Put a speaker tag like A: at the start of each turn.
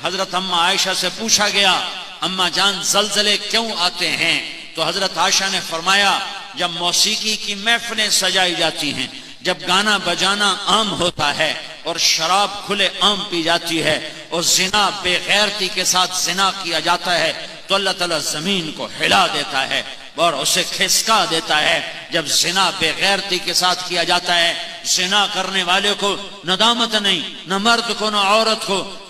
A: हजरत अम्मा आयशा से पूछा गया, अम्मा जान जलजले क्यों आते हैं? तो हजरत आयशा ने फरमाया, जब मौसीकी की महफिलें सजाई जाती हैं, जब गाना बजाना आम होता है और शराब खुले आम पी जाती है और जिना बेगैरती के साथ जिना किया जाता है, तो अल्लाह ताला जमीन को हिला देता है और उसे खिसका देता है। जब जिना बेगैरती के साथ किया जाता है, जिना करने वाले को नदामत नहीं, न मर्द को न औरत को।